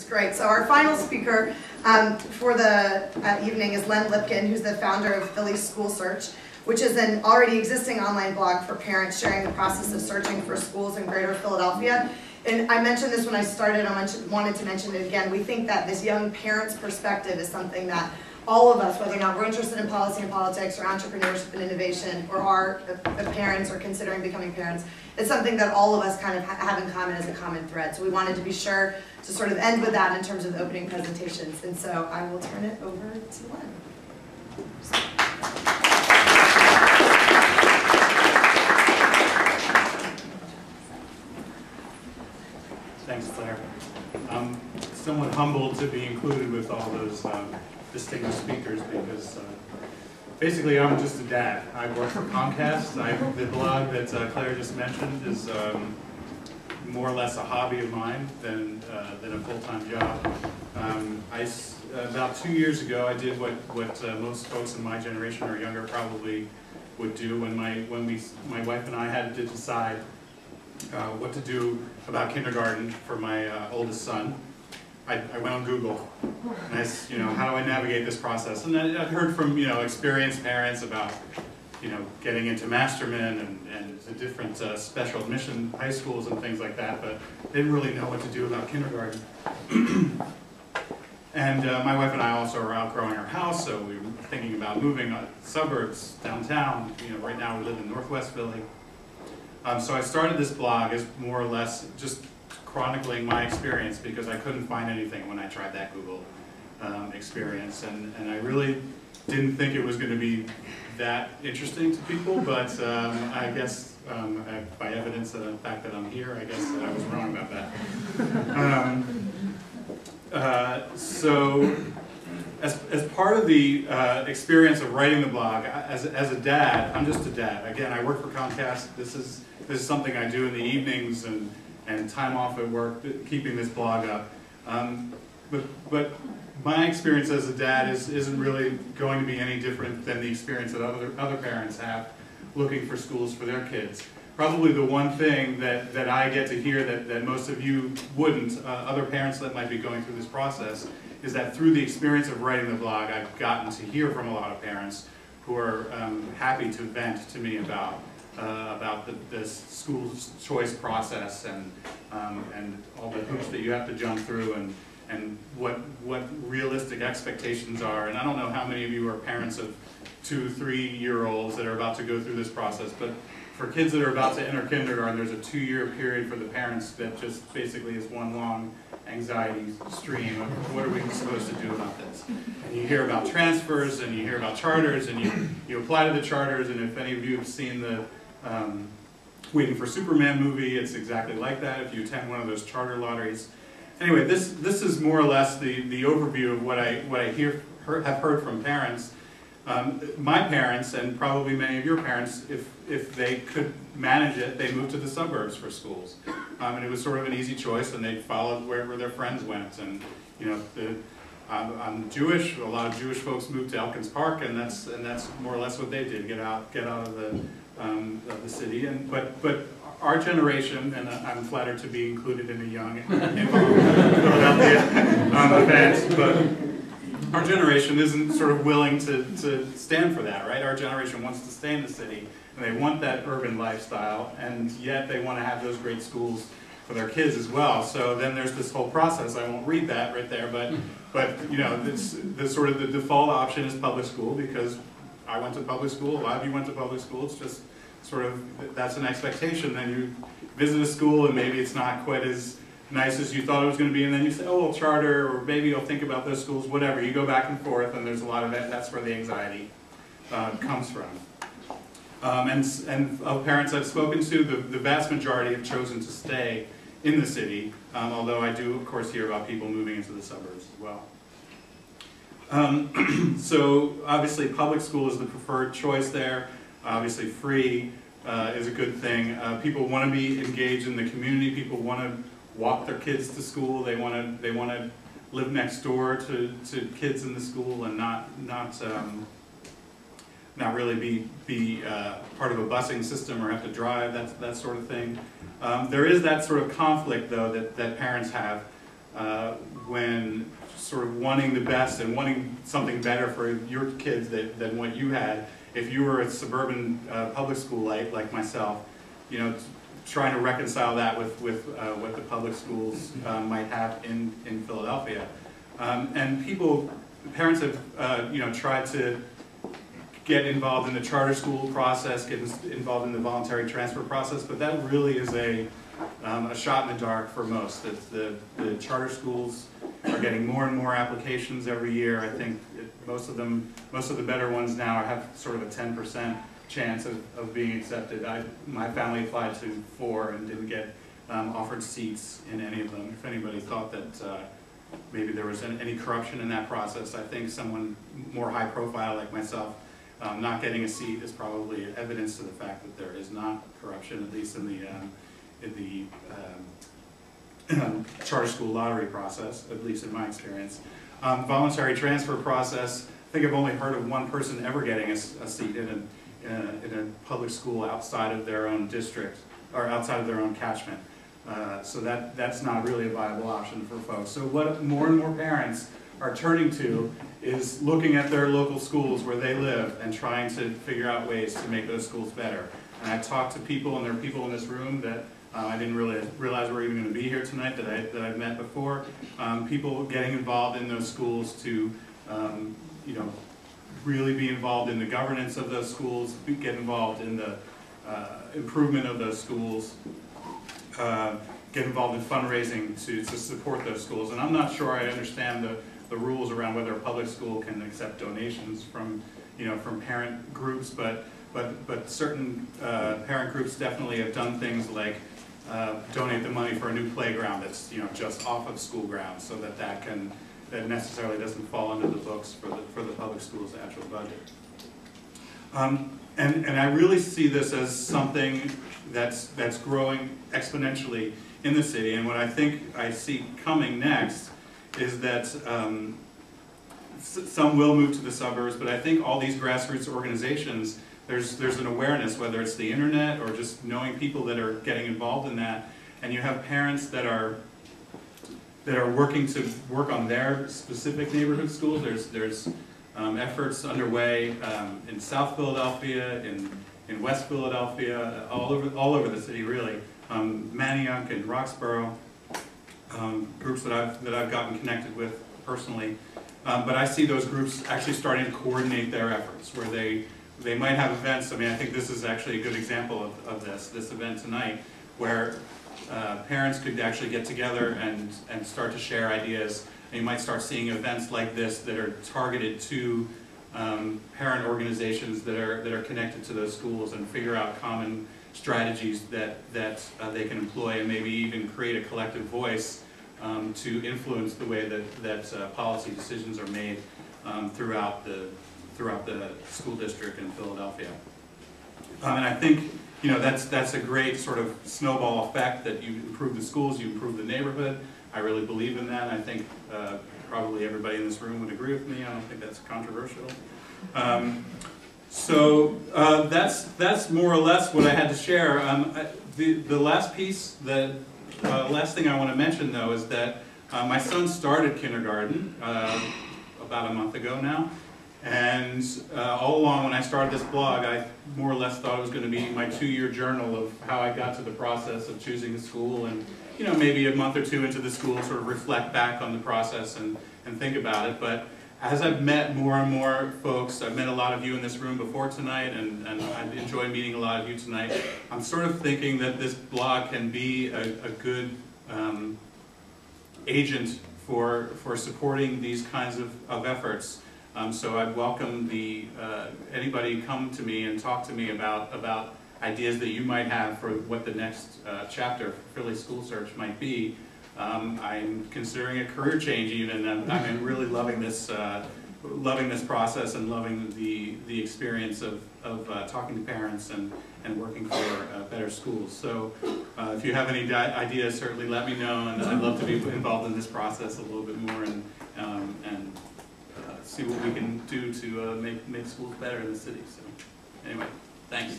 great. So our final speaker for the evening is Len Lipkin, who's the founder of Philly School Search, which is an already existing online blog for parents sharing the process of searching for schools in greater Philadelphia. And I mentioned this when I started, I wanted to mention it again. We think that this young parent's perspective is something that all of us, whether or not we're interested in policy and politics or entrepreneurship and innovation, or are parents or considering becoming parents, it's something that all of us kind of have in common as a common thread. So we wanted to be sure to sort of end with that in terms of opening presentations. And so I will turn it over to Len. Thanks, Claire. I'm somewhat humbled to be included with all those distinguished speakers because basically I'm just a dad. I work for Comcast. The blog that Claire just mentioned is more or less a hobby of mine than a full-time job. About 2 years ago, I did what most folks in my generation or younger probably would do when my wife and I had to decide what to do about kindergarten for my oldest son. I went on Google and how do I navigate this process? And I've heard from experienced parents about getting into Masterman and the different special admission high schools and things like that, but didn't really know what to do about kindergarten. And my wife and I also are outgrowing our house, so we were thinking about moving suburbs, downtown. Right now we live in Northwest Philly. So I started this blog as more or less just chronicling my experience because I couldn't find anything when I tried that Google experience, and I really didn't think it was going to be that interesting to people, but I guess by evidence of the fact that I'm here, I guess I was wrong about that. So as part of the experience of writing the blog, as a dad, I'm just a dad. Again, I work for Comcast. This is something I do in the evenings and time off at work, keeping this blog up. But my experience as a dad isn't really going to be any different than the experience that other parents have looking for schools for their kids. Probably the one thing that I get to hear that most of you wouldn't, other parents that might be going through this process, is that through the experience of writing the blog, I've gotten to hear from a lot of parents who are happy to vent to me about the school choice process and all the hoops that you have to jump through and what realistic expectations are. And I don't know how many of you are parents of 2- or 3-year-olds that are about to go through this process, but for kids that are about to enter kindergarten, there's a 2-year period for the parents that just basically is one long anxiety stream of what are we supposed to do about this. And you hear about transfers and you hear about charters and you apply to the charters, and if any of you have seen the Waiting for Superman movie, it's exactly like that if you attend one of those charter lotteries. Anyway, this is more or less the overview of what I have heard from parents. My parents, and probably many of your parents, if they could manage it, they moved to the suburbs for schools. And it was sort of an easy choice, and they followed wherever their friends went. And I'm Jewish. A lot of Jewish folks moved to Elkins Park, and that's more or less what they did: get out of the city. But our generation, and I'm flattered to be included in a young Philadelphia event, but our generation isn't sort of willing to stand for that, right? Our generation wants to stay in the city, and they want that urban lifestyle, and yet they want to have those great schools for their kids as well. So then there's this whole process. I won't read that right there, but this sort of the default option is public school because I went to public school. A lot of you went to public school. It's just sort of that's an expectation. Then you visit a school and maybe it's not quite as nice as you thought it was going to be, and then you say, oh, well, charter, or maybe you'll think about those schools, whatever. You go back and forth, and there's a lot of that. That's where the anxiety comes from. And of parents I've spoken to, the vast majority have chosen to stay in the city, although I do, of course, hear about people moving into the suburbs as well. So obviously public school is the preferred choice there. Obviously free is a good thing. People want to be engaged in the community. People want to walk their kids to school. They want to live next door to kids in the school and not really be part of a busing system or have to drive, that sort of thing. There is that sort of conflict, though, that parents have when sort of wanting the best and wanting something better for your kids than what you had, if you were a suburban public school like myself, you know, trying to reconcile that with what the public schools might have in Philadelphia. And parents have you know, tried to get involved in the charter school process, get involved in the voluntary transfer process, but that really is a shot in the dark for most. The charter schools are getting more and more applications every year. I think most of the better ones now have sort of a 10% chance of being accepted. My family applied to 4 and didn't get offered seats in any of them. If anybody thought that maybe there was any corruption in that process, I think someone more high profile like myself not getting a seat is probably evidence to the fact that there is not corruption, at least in the charter school lottery process, at least in my experience. Voluntary transfer process, I think I've only heard of one person ever getting a seat in a public school outside of their own district, or outside of their own catchment. So that's not really a viable option for folks. So what more and more parents are turning to is looking at their local schools where they live and trying to figure out ways to make those schools better. And I've talked to people, and there are people in this room that I didn't really realize were even going to be here tonight that I've met before. People getting involved in those schools to, you know, really be involved in the governance of those schools, get involved in the improvement of those schools, get involved in fundraising to support those schools. And I'm not sure I understand the rules around whether a public school can accept donations from, you know, from parent groups, but certain parent groups definitely have done things like donate the money for a new playground that's, you know, just off of school grounds, so that necessarily doesn't fall under the books for the public school's actual budget. And I really see this as something that's growing exponentially in the city. And what I think I see coming next is that some will move to the suburbs, but I think all these grassroots organizations, there's an awareness, whether it's the internet or just knowing people that are getting involved in that, and you have parents that are working to work on their specific neighborhood schools. There's efforts underway in South Philadelphia, in West Philadelphia, all over the city really. Manayunk and Roxborough, groups that I've gotten connected with personally. But I see those groups actually starting to coordinate their efforts, where they might have events. I mean, I think this is actually a good example of this event tonight, where parents could actually get together and start to share ideas. And you might start seeing events like this that are targeted to parent organizations that are connected to those schools, and figure out common strategies that they can employ, and maybe even create a collective voice to influence the way that policy decisions are made throughout the school district in Philadelphia. And I think, you know, that's a great sort of snowball effect, that you improve the schools, you improve the neighborhood. I really believe in that. I think probably everybody in this room would agree with me. I don't think that's controversial. So that's more or less what I had to share. The last piece, last thing I want to mention though, is that my son started kindergarten about a month ago now. And all along when I started this blog, I more or less thought it was going to be my 2-year journal of how I got to the process of choosing a school, and, you know, maybe a month or 2 into the school, sort of reflect back on the process and think about it. But as I've met more and more folks, I've met a lot of you in this room before tonight, and I enjoy meeting a lot of you tonight, I'm sort of thinking that this blog can be a good agent for supporting these kinds of efforts. So I'd welcome anybody come to me and talk to me about ideas that you might have for what the next chapter for Philly School Search might be. I'm considering a career change even, and I'm really loving this process, and loving the experience of talking to parents and working for better schools. So if you have any ideas, certainly let me know, and I'd love to be involved in this process a little bit more, and see what we can do to make schools better in the city. So anyway, thanks.